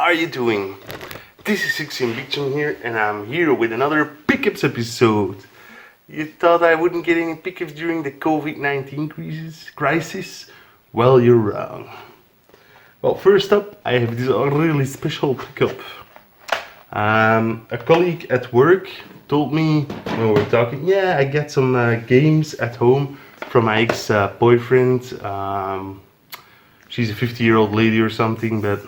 are you doing? This is Sixteen Big John here, and I'm here with another pickups episode. You thought I wouldn't get any pickups during the COVID-19 crisis? Well, you're wrong. Well, first up, I have this really special pickup. A colleague at work told me when we were talking, yeah, I get some games at home from my ex-boyfriend. She's a 50-year-old lady or something, but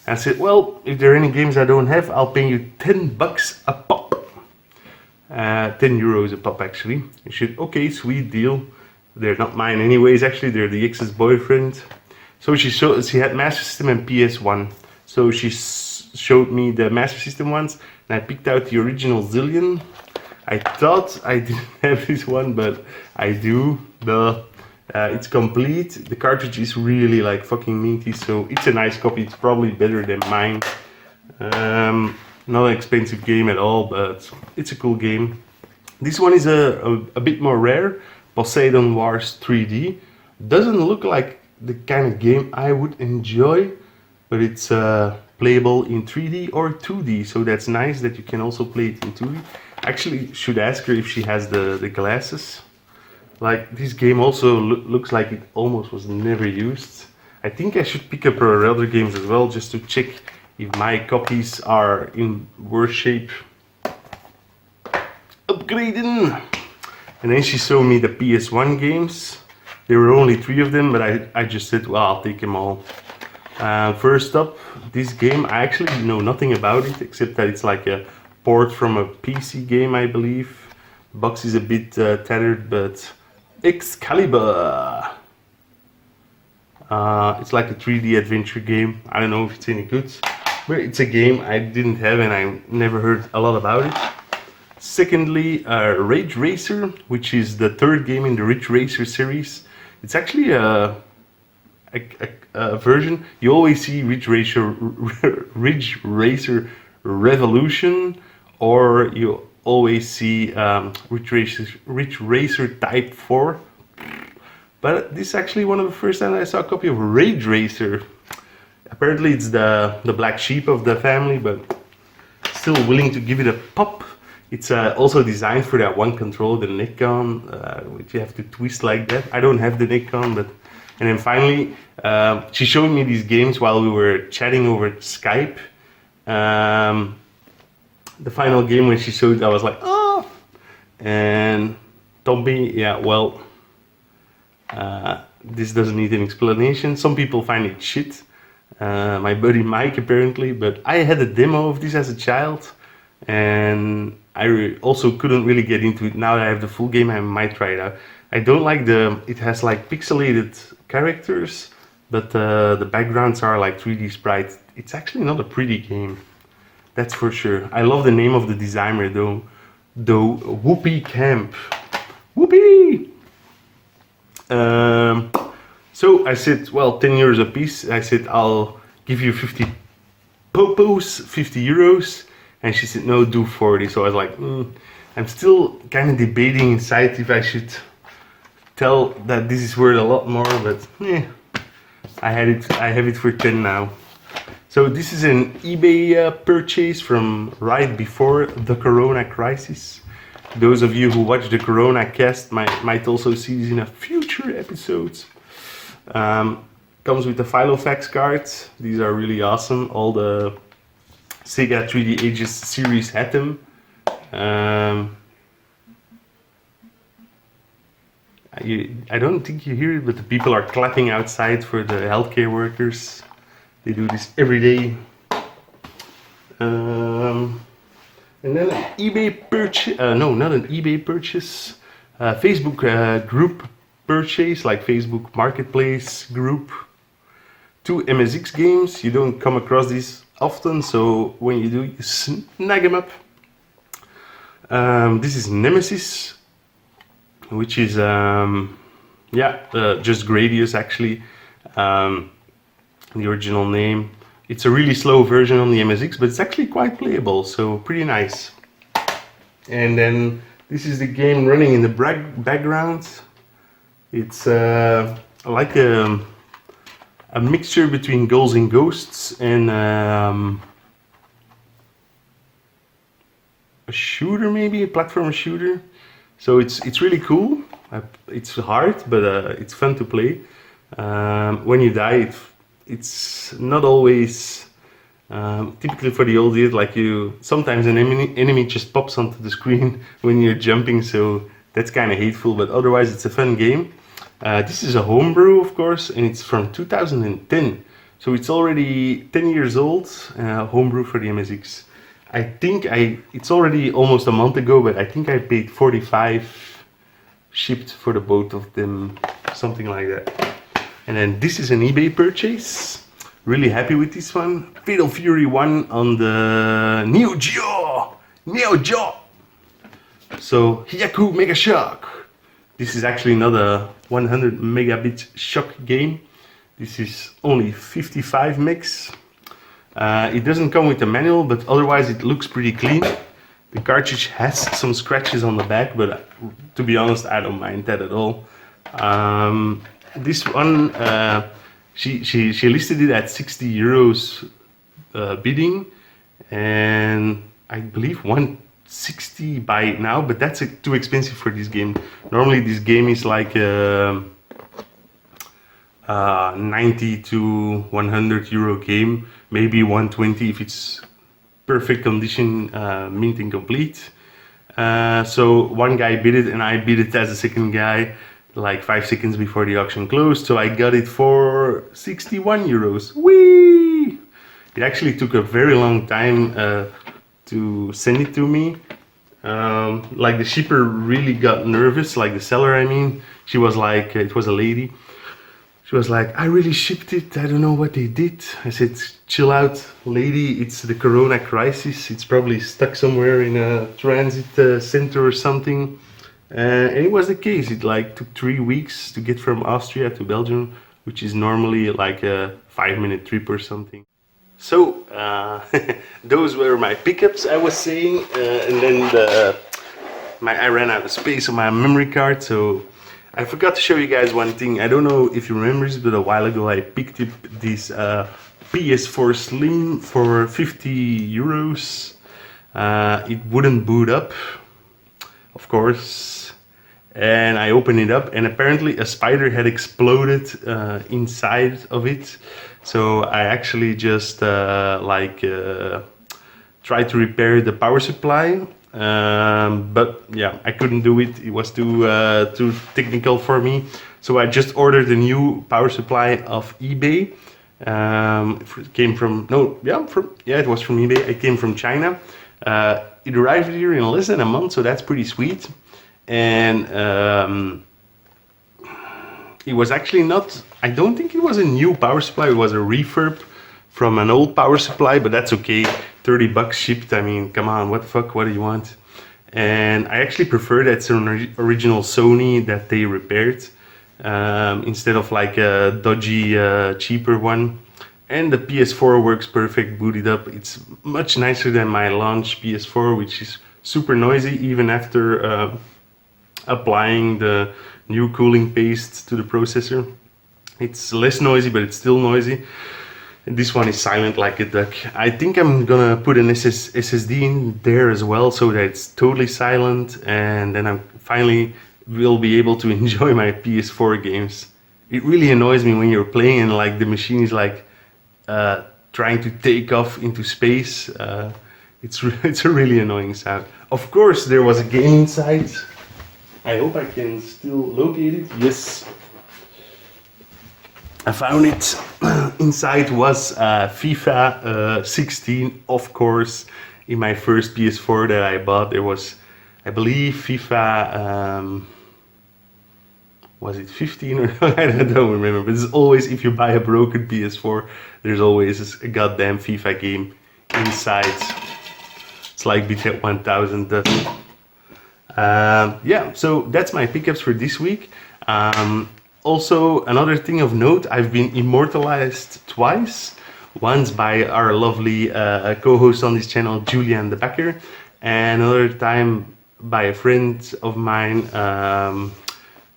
I said, well, if there are any games I don't have, I'll pay you $10 a pop. 10 euros a pop, actually. You should, okay, sweet deal. They're not mine anyways, actually, they're the ex's boyfriend. So she had Master System and PS1. So she showed me the Master System ones, and I picked out the original Zillion. I thought I didn't have this one, but I do. It's complete. The cartridge is really like fucking meaty, so it's a nice copy. It's probably better than mine. Not an expensive game at all, but it's a cool game. This one is a bit more rare. Poseidon Wars 3D. Doesn't look like the kind of game I would enjoy, but it's playable in 3D or 2D, so that's nice that you can also play it in 2D. Actually, should ask her if she has the glasses. Like, this game also looks like it almost was never used. I think I should pick up her other games as well, just to check if my copies are in worse shape. Upgrading! And then she showed me the PS1 games. There were only 3 of them, but I just said, well, I'll take them all. First up, this game, I actually know nothing about it, except that it's like a port from a PC game, I believe. Box is a bit tattered, but Excalibur. It's like a 3D adventure game. I don't know if it's any good, but it's a game I didn't have and I never heard a lot about it. Secondly, Ridge Racer, which is the 3rd game in the Ridge Racer series. It's actually a version. You always see Ridge Racer Revolution, or you always see Ridge Racer Type 4. But this is actually one of the first times I saw a copy of Ridge Racer. Apparently it's the black sheep of the family, but still willing to give it a pop. It's also designed for that one control, the neck-on, which you have to twist like that. I don't have the neck-on, but... And then finally, she showed me these games while we were chatting over Skype. The final game when she showed it, I was like, oh! And Tommy, yeah, well, this doesn't need an explanation. Some people find it shit. My buddy Mike apparently, but I had a demo of this as a child, and I also couldn't really get into it. Now that I have the full game, I might try it out. I don't like it has like pixelated characters, but the backgrounds are like 3D sprites. It's actually not a pretty game, that's for sure. I love the name of the designer though, Whoopi Camp. Whoopi! So I said, well, 10 euros a piece. I said, I'll give you 50 popos, 50 euros. And she said, no, do 40. So I was like, I'm still kind of debating inside if I should tell that this is worth a lot more, but I have it for 10 now. So this is an eBay purchase from right before the Corona crisis. Those of you who watch the Corona cast might also see this in a future episodes. Comes with the Filofax cards. These are really awesome. All the Sega 3D Ages series had them. I don't think you hear it, but the people are clapping outside for the healthcare workers. They do this every day. And then an eBay purchase, no, not an eBay purchase, Facebook group purchase, like Facebook Marketplace group. 2 MSX games. You don't come across these often, so when you do, you snag them up. This is Nemesis, which is, just Gradius actually, the original name. It's a really slow version on the MSX, but it's actually quite playable, so pretty nice. And then this is the game running in the background. It's like a a mixture between Ghouls and Ghosts and a shooter, maybe a platform shooter. So it's really cool. It's hard, but it's fun to play. When you die, it's not always typically for the old years. Like sometimes an enemy just pops onto the screen when you're jumping, so that's kind of hateful. But otherwise, it's a fun game. This is a homebrew, of course, and it's from 2010, so it's already 10 years old. Homebrew for the MSX. I think it's already almost a month ago, but I think I paid 45 shipped for the both of them, something like that. And then this is an eBay purchase. Really happy with this one. Fatal Fury 1 on the Neo Geo. So Hyaku Mega Shock. This is actually not a 100 megabit shock game. This is only 55 megs. It doesn't come with a manual, but otherwise it looks pretty clean. The cartridge has some scratches on the back, but to be honest, I don't mind that at all. This one, she listed it at 60 euros bidding, and I believe 160 by now, but that's too expensive for this game. Normally this game is like 90 to 100 euro game, maybe 120 if it's perfect condition, mint and complete. So one guy bid it and I bid it as a second guy like 5 seconds before the auction closed, so I got it for 61 euros. Whee! It actually took a very long time to send it to me. Like the shipper really got nervous, like the seller I mean. She was like, it was a lady. She was like, I really shipped it, I don't know what they did. I said, chill out lady, it's the corona crisis. It's probably stuck somewhere in a transit center or something. And it was the case. It like took 3 weeks to get from Austria to Belgium, which is normally like a 5-minute trip or something. So those were my pickups I was saying, and then I ran out of space on my memory card, so I forgot to show you guys one thing. I don't know if you remember this, but a while ago I picked up this PS4 Slim for 50 euros. It wouldn't boot up, of course, and I opened it up and apparently a spider had exploded inside of it. So I actually just tried to repair the power supply. But yeah, I couldn't do it. It was too technical for me. So I just ordered a new power supply off eBay. It came from it was from eBay. It came from China. It arrived here in less than a month, so that's pretty sweet. And it was actually not. I don't think it was a new power supply. It was a refurb from an old power supply, but that's okay. 30 bucks shipped. I mean, come on, what the fuck, what do you want? And I actually prefer that it's an original Sony that they repaired instead of like a dodgy, cheaper one. And the PS4 works perfect, booted up. It's much nicer than my launch PS4, which is super noisy even after applying the new cooling paste to the processor. It's less noisy, but it's still noisy. And this one is silent like a duck. I think I'm gonna put an SSD in there as well, so that it's totally silent, and then I finally will be able to enjoy my PS4 games. It really annoys me when you're playing and like the machine is like trying to take off into space. It's a really annoying sound. Of course, there was a game inside. I hope I can still locate it. Yes. I found it. Inside was FIFA 16, of course. In my first PS4 that I bought, there was, I believe, FIFA, was it 15 or I don't remember. But it's always, if you buy a broken PS4, there's always a goddamn FIFA game inside. It's like BT 1000 does. Yeah, so that's my pickups for this week. Also, another thing of note, I've been immortalized twice. Once by our lovely co-host on this channel, Julian de Bakker, and another time by a friend of mine,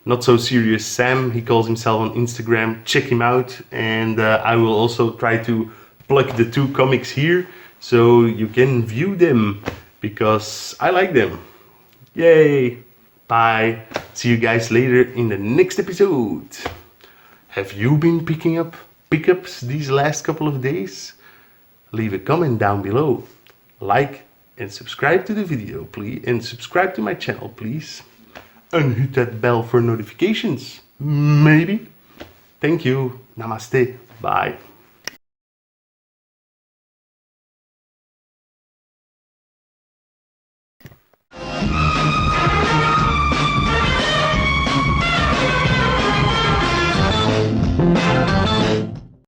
Not So Serious Sam, he calls himself on Instagram. Check him out, and I will also try to plug the 2 comics here so you can view them because I like them. Yay! Bye. See you guys later in the next episode. Have you been picking up pickups these last couple of days? Leave a comment down below. Like and subscribe to the video, please. And subscribe to my channel, please. And hit that bell for notifications. Maybe. Thank you. Namaste. Bye.